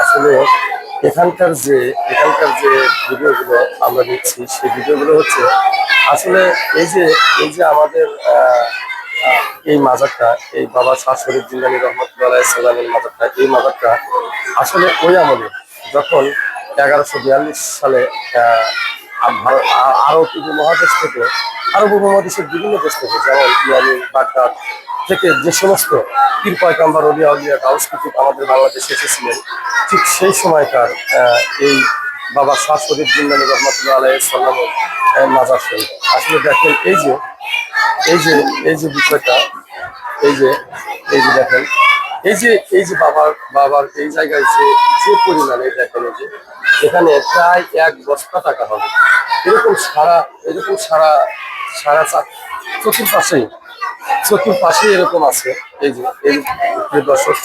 আসলে এখানকার যে ভিডিওগুলো আমরা দেখছি সেই ভিডিওগুলো হচ্ছে আসলে এই যে আমাদের এই মাজারটা, এই বাবা শাহ শরীফ জিলানী রহমতুল্লাহ সাল্লামের মাজারটা, এই মাজারটা আসলে ওই আমলে যখন 1142 সালে আরব উপমহাদেশ থেকে, আরব উপমহাদেশের বিভিন্ন দেশ থেকে, যেমন ইয়ামিন, বাগদাদ থেকে যে সমস্ত পীর পয়গম্বর ওলিয়া উলিয়া গাউস কুতুব আমাদের বাংলাদেশে এসেছিলেন, ঠিক সেই সময়কার এই বাবা শাহ শরীফ জিলানী রহমতুল্লাহ আলাইহি সাল্লামের মাজার শরীফ। আসলে দেখেন এই যে বিষয়টা, এই যে দেখেন এই যে বাবার এই জায়গায় যে পরিমাণে দেখেন, এই যে এখানে প্রায় 1 বস্তা টাকা হবে, এরকম সারা সারা চতুর্পাশে এরকম আছে। এই যে দর্শক,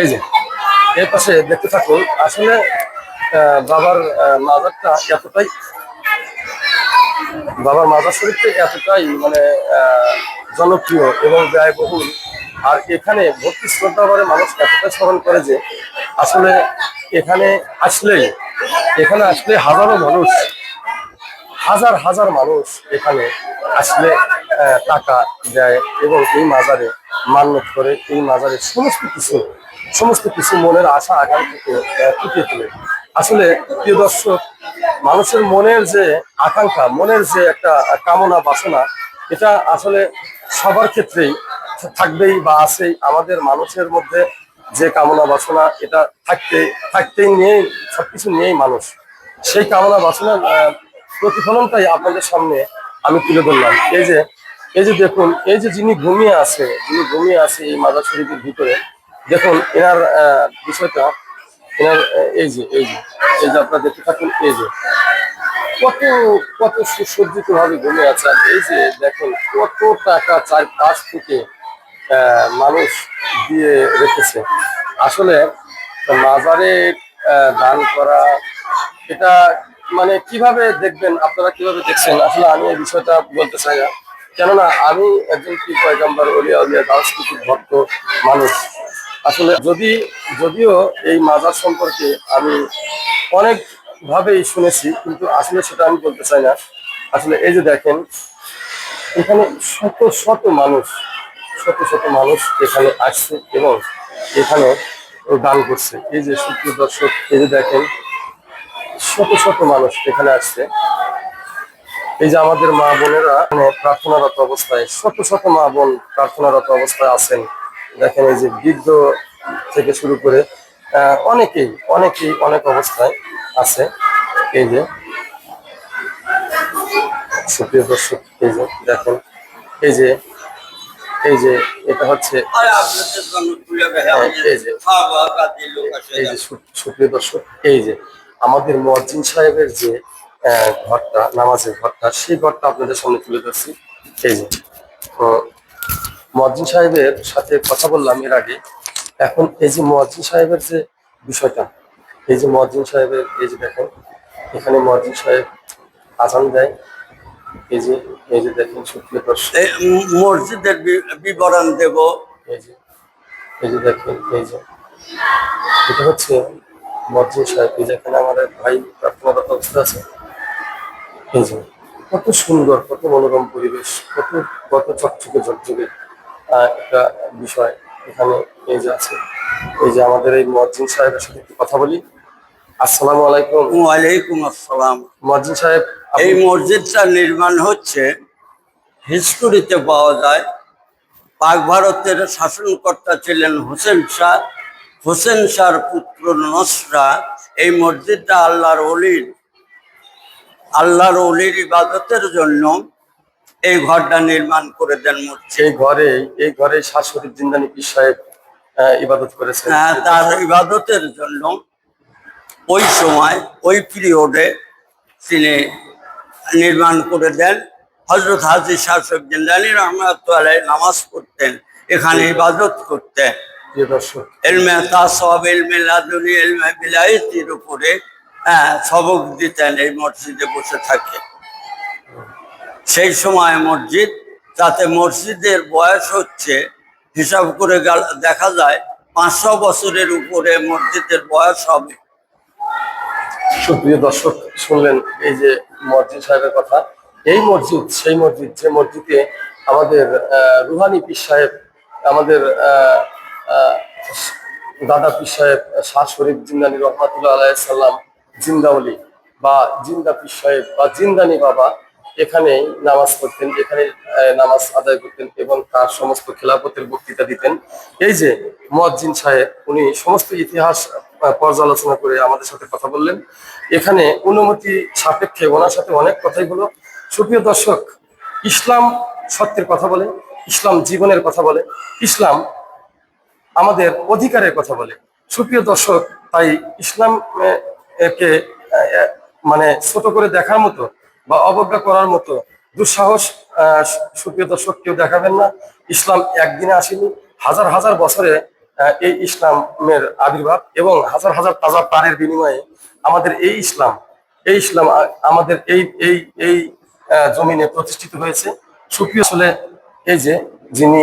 এই যে এর পাশে দেখতে থাকুন। আসলে বাবার মাজারটা বাবার মাজার শরীফটা এতটাই মানে জনপ্রিয় এবং ব্যয়বহুল, আর এখানে ভক্তি শ্রদ্ধা করে মানুষ এতটাই স্মরণ করে যে আসলে এখানে আসলে হাজার হাজার মানুষ এখানে আসলে টাকা দেয় এবং এই মাজারে মান্যত করে, এই মাজারে সমস্ত কিছু মনের আশা আকাঙ্ক্ষাকে ফুটিয়ে তোলে। আসলে প্রিয় দর্শক, মানুষের মনের যে আকাঙ্ক্ষা, মনের যে একটা কামনা বাসনা, এটা আসলে সবার ক্ষেত্রেই থাকবেই বা আছেই। আমাদের মানুষের মধ্যে যে কামনা বাসনা, এটা থাকতেই নিয়েই সবকিছু নিয়েই মানুষ, সেই কামনা বাসনার প্রতিফলনটাই আপনাদের সামনে আমি তুলে ধরলাম। এই যে দেখুন, এই যে যিনি ঘুমিয়ে আছে এই মাজার শরীফের ভিতরে, দেখুন এনার বিষয়টা, এনার এই যে আপনারা দেখতে থাকুন, এই যে কত কত সুসজ্জিত ভাবে ঘুমিয়ে আছে। আর এই যে দেখুন কত টাকা চারপাশ থেকে মানুষ দিয়ে রেখেছে। আসলে মাজারে দান করা, এটা মানে কিভাবে দেখবেন, আপনারা কিভাবে দেখছেন, আসলে আমি এই বিষয়টা বলতে চাই না, কেননা আমি একজন পীর পয়গম্বর ওলিয়া উলিয়া গাউস কুতুব ভক্ত মানুষ। আসলে যদিও এই মাজার সম্পর্কে আমি অনেক ভাবেই শুনেছি, কিন্তু আসলে সেটা আমি বলতে চাই না। আসলে এই যে দেখেন, এখানে শত শত মানুষ এখানে আসছে এবং এখানে দান করছে। এই যে সুপ্রিয় দর্শক, এই যে দেখেন শত মানুষ এখানে আসছে। এই যে আমাদের মা বোনেরা প্রার্থনারত অবস্থায়, শত মা বোন প্রার্থনারত অবস্থায় আছেন। দেখেন এই যে বৃদ্ধ থেকে শুরু করে অনেকেই অনেক অবস্থায় আছে। এই যে সুপ্রিয় দর্শক, এই যে দেখেন, এই যে এটা হচ্ছে সুপ্রিয় দর্শক, এই যে আমাদের মুয়াজ্জিন সাহেবের যে ঘরটা, নামাজের ঘরটা, সেই ঘরটা আপনাদের সামনে তুলে ধরছি। এই যে মুয়াজ্জিন সাহেবের সাথে কথা বললাম এর আগে। এখন এই যে মুয়াজ্জিন সাহেবের যে বিষয়টা, এই যে মুয়াজ্জিন সাহেবের, এই যে দেখেন এখানে মুয়াজ্জিন সাহেব আজান দেয়। এই যে দেখেন সুপ্রিয় দর্শক, মসজিদের বিবরণ দেব। এই যে দেখেন, এই যে এটা হচ্ছে মুয়াজ্জিন সাহেব। এই যেখানে আমাদের ভাই প্রার্থনারত অবস্থা আছে। এই যে কত সুন্দর, কত মনোরম পরিবেশ, কত চকচকে ঝকঝকে একটা বিষয় এখানে এই যে আছে। এই যে আমাদের এই মুয়াজ্জিন সাহেবের সাথে একটু কথা বলি। আসসালামু আলাইকুম। ওয়ালাইকুম আসসালাম। মুয়াজ্জিন সাহেব, এই মসজিদটা নির্মাণ হচ্ছে, হিস্টোরিতে পাওয়া যায়, পাক ভারতের শাসনকর্তা ছিলেন হোসেন শাহর পুত্র নসরা। এই মসজিদটা আল্লাহর অলির ইবাদতের জন্য এই ঘরটা নির্মাণ করে দেন। এই ঘরে শাহ শরীফ জিন্দানি পীর সাহেব ইবাদত করেছেন। তার ইবাদতের জন্য ওই সময়, ওই পিরিয়ডে তিনি নির্মাণ করে দেন। হযরত হাজী শাহ শরীফ জিলানী রাহমাতুল্লাহ আলাইহি নামাজ পড়তেন, এখানে ইবাদত করতেন। ইলমে তাসাউফ, ইলমে লাদুনী, ইলমে বিলায়াতের উপরে সবক দিতেন, এই মসজিদে বসে থাকে। সেই সময় মসজিদ, তাতে মসজিদের বয়স হচ্ছে হিসাব করে দেখা যায় 500 বছরের উপরে মসজিদের বয়স হবে। সুপ্রিয় দর্শক, শুনলেন এই যে মসজিদ সাহেবের কথা। এই মসজিদ সেই মসজিদ যে মসজিদে আমাদের রুহানি পীর সাহেব, আমাদের দাদা পীর সাহেব শাহ শরীফ জিন্দানি রহমাতুল্লাহ আলাইহিস সালাম জিন্দাউলি বা জিন্দা পীর সাহেব বা জিন্দানি বাবা এখানেই নামাজ পড়তেন, এখানে নামাজ আদায় করতেন এবং তার সমস্ত খেলাফতের বক্তৃতা দিতেন। এই যে মুয়াজ্জিন সাহেব, উনি সমস্ত ইতিহাস পর্যালোচনা করে আমাদের সাথে কথা বললেন। এখানে অনুমতি সাপেক্ষে ওনার সাথে অনেক কথাই হলো। সুপ্রিয় দর্শক, ইসলাম সত্যের কথা বলে, ইসলাম জীবনের কথা বলে, ইসলাম আমাদের অধিকারের কথা বলে। সুপ্রিয় দর্শক, তাই ইসলাম কে মানে ছোট করে দেখার মতো বা অবজ্ঞা করার মতো দুঃসাহস সুপ্রিয় দর্শক কেউ দেখাবেন না। ইসলাম একদিনে আসেনি, হাজার হাজার বছরে এই ইসলামের আবির্ভাব এবং হাজার হাজার তাজা প্রাণের বিনিময়ে আমাদের এই ইসলাম আমাদের এই এই এই জমিনে প্রতিষ্ঠিত হয়েছে। সুপ্রিয় আসলে এই যে যিনি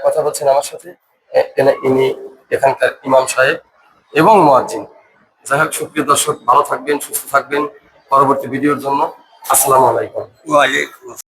কথা বলছেন আমার সাথে, ইনি এখানকার ইমাম সাহেব এবং মুয়াজ্জিন। যাই হোক, সুপ্রিয় দর্শক, ভালো থাকবেন, সুস্থ থাকবেন। পরবর্তী ভিডিওর জন্য আসসালামু আলাইকুম। ওয়ালাইকুম